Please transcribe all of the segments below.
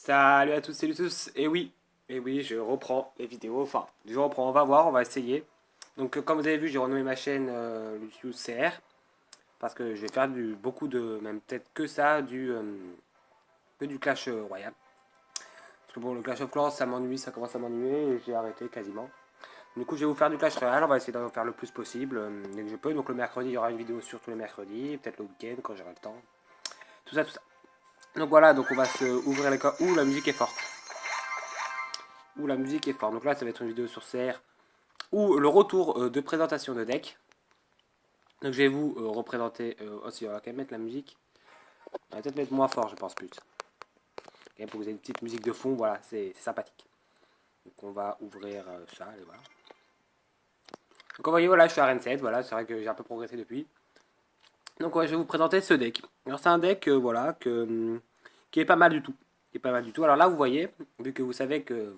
Salut à tous, salut tous. Et oui, je reprends les vidéos. Enfin, je reprends, on va voir, on va essayer. Donc, comme vous avez vu, j'ai renommé ma chaîne Lucius CR. Parce que je vais faire beaucoup de, même peut-être que ça, que du Clash Royale. Parce que bon, le Clash of Clans, ça m'ennuie, ça commence à m'ennuyer et j'ai arrêté quasiment. Du coup, je vais vous faire du Clash Royale, on va essayer d'en faire le plus possible dès que je peux. Donc, le mercredi, il y aura une vidéo sur tous les mercredis, peut-être le week-end quand j'aurai le temps. Tout ça, tout ça. Donc voilà, donc on va se ouvrir les cas où la musique est forte. Où la musique est forte. Donc là, ça va être une vidéo sur CR ou le retour de présentation de deck. Donc je vais vous représenter aussi, on va quand même mettre la musique. On va peut-être mettre moins fort, je pense plus. Quand même pour que vous ayez une petite musique de fond, voilà, c'est sympathique. Donc on va ouvrir ça, et voilà. Donc vous voyez, voilà, je suis à Rennes 7, voilà, c'est vrai que j'ai un peu progressé depuis. Donc ouais, je vais vous présenter ce deck. Alors c'est un deck, voilà, qui est pas mal du tout. Qui est pas mal du tout. Alors là, vous voyez, vu que vous savez que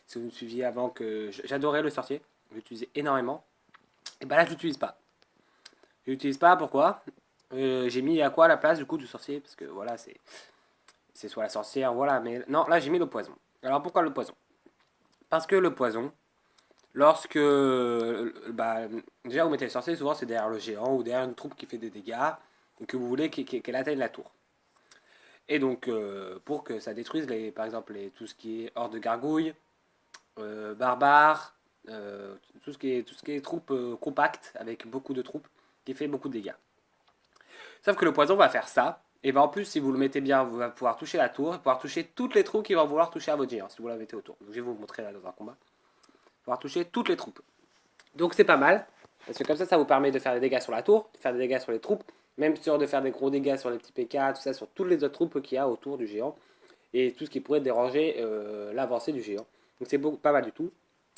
si vous me suiviez avant que j'adorais le sorcier, j'utilisais énormément. Et ben là, je l'utilise pas. Je l'utilise pas, pourquoi j'ai mis à quoi à la place du coup du sorcier? Parce que voilà, c'est soit la sorcière, voilà. Mais non, là j'ai mis le poison. Alors pourquoi le poison? Parce que le poison, lorsque. Bah, déjà, vous mettez le sorcier, souvent c'est derrière le géant ou derrière une troupe qui fait des dégâts et que vous voulez qu'elle atteigne la tour. Et donc, pour que ça détruise, par exemple, tout ce qui est horde de gargouilles, barbares, tout ce qui est troupes compactes, avec beaucoup de troupes, qui fait beaucoup de dégâts. Sauf que le poison va faire ça. Et ben en plus, si vous le mettez bien, vous allez pouvoir toucher la tour, et pouvoir toucher toutes les troupes qui vont vouloir toucher à votre géant, si vous la mettez autour. Donc je vais vous montrer là dans un combat. Pouvoir toucher toutes les troupes. Donc c'est pas mal, parce que comme ça vous permet de faire des dégâts sur la tour, de faire des dégâts sur les troupes, même sûr de faire des gros dégâts sur les petits PK, tout ça, sur toutes les autres troupes qu'il y a autour du géant, et tout ce qui pourrait déranger l'avancée du géant. Donc c'est pas mal du tout.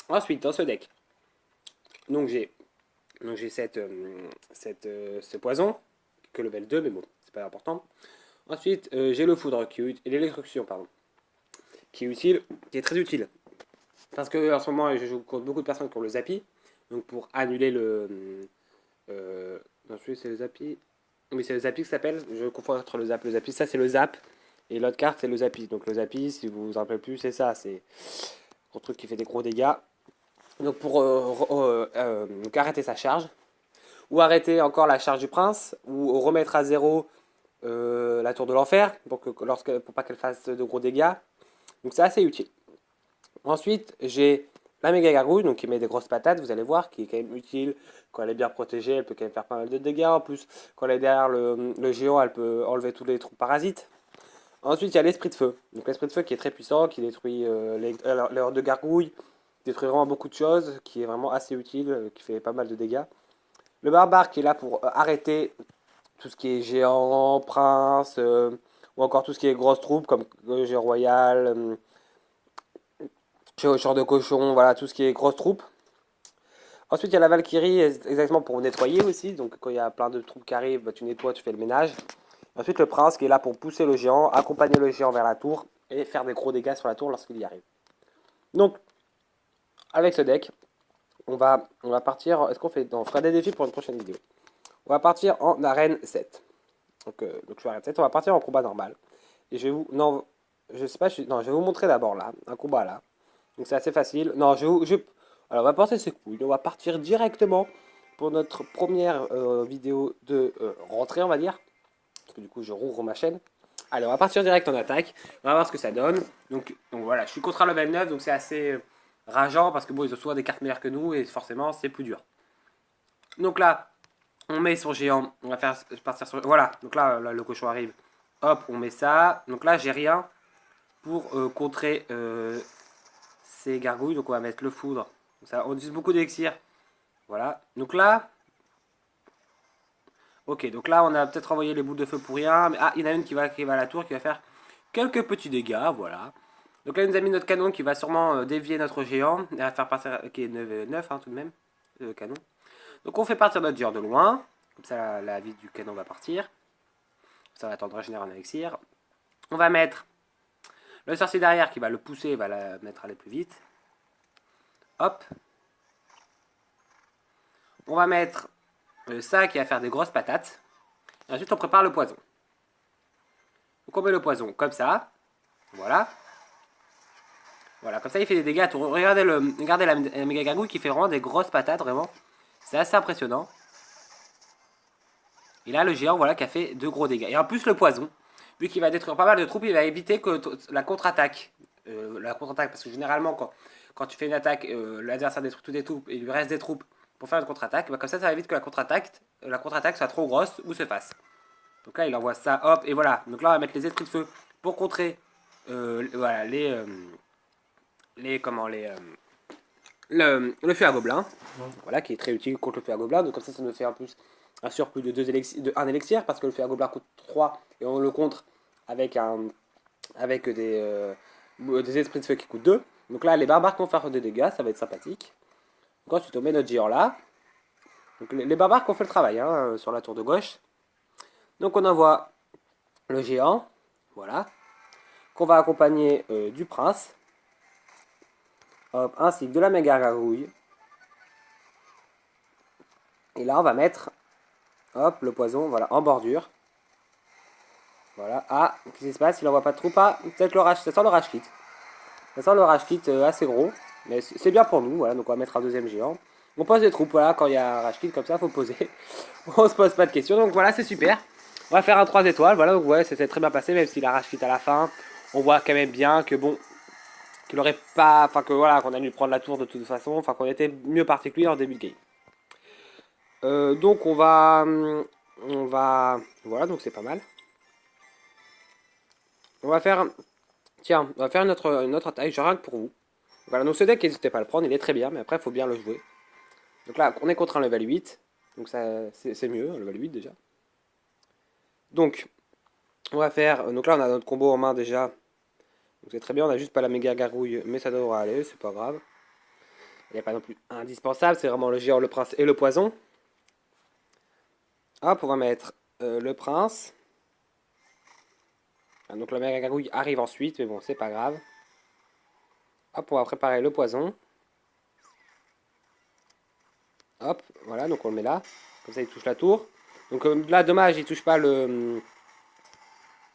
Ensuite, dans ce deck, donc j'ai ce poison, que level 2, mais bon, c'est pas important. Ensuite, j'ai le foudre, et l'électrocution, pardon, qui est utile, qui est très utile. Parce que en ce moment, je joue contre beaucoup de personnes qui ont le Zappy, donc pour annuler le. Non, c'est le Zappy. Oui, c'est le Zappy qui s'appelle. Je confonds entre le Zappy. Ça, c'est le Zap. Et l'autre carte, c'est le Zappy. Donc le Zappy, si vous vous en rappelez plus, c'est ça. C'est un truc qui fait des gros dégâts. Donc pour donc arrêter sa charge, ou arrêter encore la charge du prince, ou remettre à zéro la tour de l'enfer pour pas qu'elle fasse de gros dégâts. Donc c'est assez utile. Ensuite, j'ai la méga gargouille, donc qui met des grosses patates, vous allez voir, qui est quand même utile. Quand elle est bien protégée, elle peut quand même faire pas mal de dégâts. En plus, quand elle est derrière le géant, elle peut enlever tous les troupes parasites. Ensuite, il y a l'esprit de feu. Donc l'esprit de feu qui est très puissant, qui détruit les hordes de gargouilles, détruit vraiment beaucoup de choses, qui est vraiment assez utile, qui fait pas mal de dégâts. Le barbare qui est là pour arrêter tout ce qui est géant, prince, ou encore tout ce qui est grosses troupes comme géant royal, chair de cochon, voilà, tout ce qui est grosses troupes. Ensuite, il y a la Valkyrie, exactement pour nettoyer aussi. Donc, quand il y a plein de troupes qui arrivent, bah, tu nettoies, tu fais le ménage. Ensuite, le prince qui est là pour pousser le géant, accompagner le géant vers la tour et faire des gros dégâts sur la tour lorsqu'il y arrive. Donc, avec ce deck, on va partir. Est-ce qu'on fait. Non, on fera des défis pour une prochaine vidéo. On va partir en arène 7. Donc je suis arène 7. On va partir en combat normal. Et je vais vous. Non, je sais pas. Non, je vais vous montrer d'abord là. Un combat là. Donc c'est assez facile. Non, alors on va passer ses couilles. On va partir directement pour notre première vidéo de rentrée, on va dire. Parce que du coup, je rouvre ma chaîne. Allez, on va partir direct en attaque. On va voir ce que ça donne. Donc voilà, je suis contre un level 9, donc c'est assez rageant parce que bon, ils ont souvent des cartes meilleures que nous et forcément, c'est plus dur. Donc là, on met son géant. On va faire partir sur. Voilà, donc là, le cochon arrive. Hop, on met ça. Donc là, j'ai rien pour contrer ces gargouilles. Donc on va mettre le foudre. Ça, on utilise beaucoup d'élixir. Voilà. Donc là, ok. Donc là, on a peut-être envoyé les boules de feu pour rien. Mais, ah, il y en a une qui va à la tour qui va faire quelques petits dégâts. Voilà. Donc là, il nous a mis notre canon qui va sûrement dévier notre géant. Et va faire partir. Qui est 9 hein, tout de même. Le canon. Donc on fait partir notre géant de loin. Comme ça, la vie du canon va partir. Ça va attendre de régénérer un élixir. On va mettre le sorcier derrière qui va le pousser, va la mettre à aller plus vite. Hop. On va mettre ça qui va faire des grosses patates. Et ensuite, on prépare le poison. Donc, on met le poison comme ça. Voilà. Voilà, comme ça il fait des dégâts à tout. Regardez la méga gargouille qui fait vraiment des grosses patates, vraiment. C'est assez impressionnant. Et là, le géant, voilà, qui a fait de gros dégâts. Et en plus, le poison, vu qu'il va détruire pas mal de troupes, il va éviter que la contre-attaque. Parce que généralement, quand tu fais une attaque, l'adversaire détruit toutes les troupes et il lui reste des troupes pour faire une contre-attaque. Bah, comme ça va éviter que la contre-attaque soit trop grosse ou se fasse. Donc là, il envoie ça, hop, et voilà. Donc là, on va mettre les esprits de feu pour contrer voilà, le feu à gobelin. Voilà, qui est très utile contre le feu à gobelin. Donc comme ça nous fait en plus un surplus de 1 élixir, parce que le feu à gobelin coûte 3 et on le contre avec des esprits de feu qui coûtent 2. Donc là, les barbares qui vont faire des dégâts, ça va être sympathique. Donc ensuite, on met notre géant là. Donc les barbares qui ont fait le travail sur la tour de gauche. Donc on envoie le géant, voilà, qu'on va accompagner du prince, hop, ainsi que de la méga gargouille. Et là, on va mettre, hop, le poison, voilà, en bordure. Voilà. Ah, qu'est-ce qui se passe? Il envoie pas de troupes. Ah, peut-être ça sent le rage kit. Ça sent le rage kit assez gros. Mais c'est bien pour nous, voilà, donc on va mettre un deuxième géant. On pose des troupes, voilà, quand il y a un rage kit comme ça, faut poser. On se pose pas de questions, donc voilà, c'est super. On va faire un 3 étoiles, voilà, donc ouais, ça s'est très bien passé, même s'il a rage kit à la fin. On voit quand même bien que bon, qu'il aurait pas, enfin que voilà, qu'on a dû prendre la tour de toute façon, enfin qu'on était mieux parti que lui en début de game. Donc voilà, donc c'est pas mal. On va faire, tiens, on va faire notre attaque, j'ai rien que pour vous. Voilà, donc ce deck, n'hésitez pas à le prendre, il est très bien, mais après, il faut bien le jouer. Donc là, on est contre un level 8, donc ça, c'est mieux, un level 8 déjà. Donc, on va faire, donc là, on a notre combo en main déjà. Donc c'est très bien, on a juste pas la méga gargouille, mais ça devrait aller, c'est pas grave. Il n'y a pas non plus indispensable, c'est vraiment le géant, le prince et le poison. Hop, on va mettre le prince. Donc la méga gargouille arrive ensuite, mais bon, c'est pas grave. Hop, on va préparer le poison. Hop, voilà, donc on le met là. Comme ça, il touche la tour. Donc là, dommage, il touche pas le...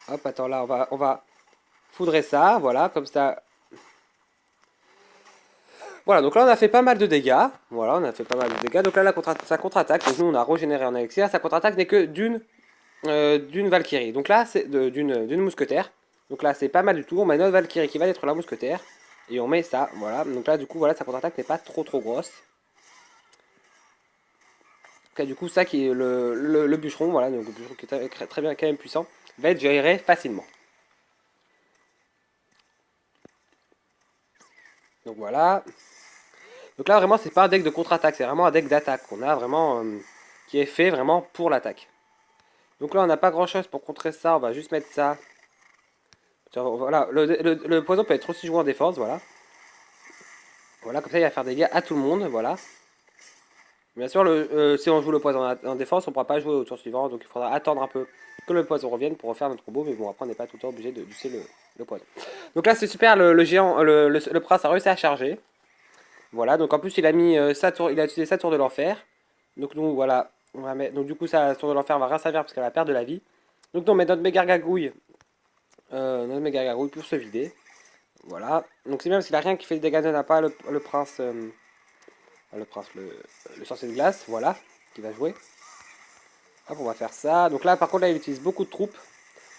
Hop, attends, là, on va foudrer ça, voilà, comme ça. Voilà, donc là, on a fait pas mal de dégâts. Voilà, on a fait pas mal de dégâts. Donc là, sa contre-attaque, donc nous, on a régénéré en élixir. Sa contre-attaque n'est que d'une Valkyrie. Donc là, c'est d'une mousquetaire. Donc là, c'est pas mal du tout. On met notre Valkyrie qui va détruire la mousquetaire. Et on met ça, voilà. Donc là, du coup, voilà, sa contre-attaque n'est pas trop grosse. Okay, du coup, ça qui est le bûcheron, voilà, donc le bûcheron qui est très bien, quand même puissant, va être géré facilement. Donc voilà. Donc là, vraiment, c'est pas un deck de contre-attaque, c'est vraiment un deck d'attaque qu'on a vraiment, qui est fait vraiment pour l'attaque. Donc là, on n'a pas grand-chose pour contrer ça, on va juste mettre ça. Voilà, le poison peut être aussi joué en défense, voilà. Voilà, comme ça, il va faire des dégâts à tout le monde, voilà. Bien sûr, si on joue le poison en défense, on ne pourra pas jouer au tour suivant, donc il faudra attendre un peu que le poison revienne pour refaire notre combo, mais bon, après on n'est pas tout le temps obligé d'user le poison. Donc là c'est super, le géant, le prince a réussi à charger. Voilà, donc en plus il a mis sa tour, il a utilisé sa tour de l'enfer. Donc nous voilà, on va mettre, donc du coup sa tour de l'enfer va rien servir parce qu'elle va perdre de la vie. Donc nous on met notre méga gargouille, pour se vider. Voilà, donc c'est bien parce qu'il a rien qui fait des dégâts, n'a pas le prince, le sorcier de glace, voilà, qui va jouer. Hop, on va faire ça. Donc là, par contre, là, il utilise beaucoup de troupes.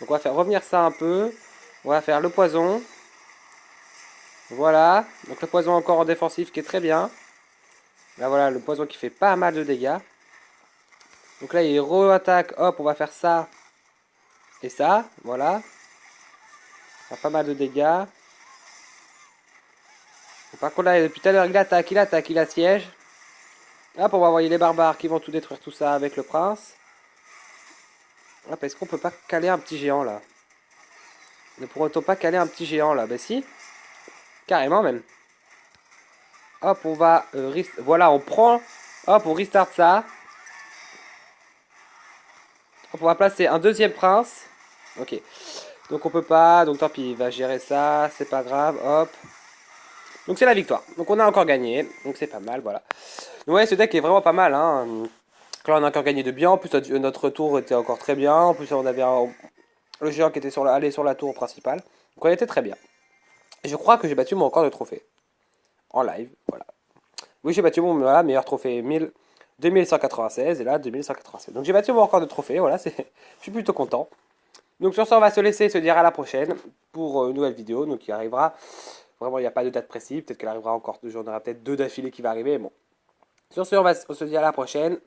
Donc on va faire revenir ça un peu. On va faire le poison. Voilà. Donc le poison encore en défensif qui est très bien. Là, voilà, le poison qui fait pas mal de dégâts. Donc là, il re-attaque. Hop, on va faire ça. Et ça, voilà. Ça fait pas mal de dégâts. Par contre, là, depuis tout à l'heure, il assiège. Hop, on va envoyer les barbares qui vont tout détruire tout ça avec le prince. Hop, est-ce qu'on peut pas caler un petit géant là? Ne pourrait-on pas caler un petit géant là? Bah si. Carrément même. Hop, on va... voilà, on prend... Hop, on restart ça. Hop, on va placer un deuxième prince. Ok. Donc on peut pas. Donc tant pis, il va gérer ça. C'est pas grave. Hop. Donc c'est la victoire. Donc on a encore gagné. Donc c'est pas mal, voilà. Donc ouais, ce deck est vraiment pas mal. Hein. Là, on a encore gagné de bien. En plus, notre tour était encore très bien. En plus, on avait le géant qui était allé sur la tour principale. Donc on était très bien. Et je crois que j'ai battu mon record de trophée. En live, voilà. Oui, j'ai battu mon voilà, meilleur trophée 2196 et là 2187. Donc j'ai battu mon record de trophée, voilà, je suis plutôt content. Donc sur ça, on va se laisser se dire à la prochaine pour une nouvelle vidéo, donc qui arrivera. Vraiment, il n'y a pas de date précise, peut-être qu'elle arrivera encore, j'en aurai peut-être deux d'affilée qui va arriver, bon. Sur ce, on se dit à la prochaine.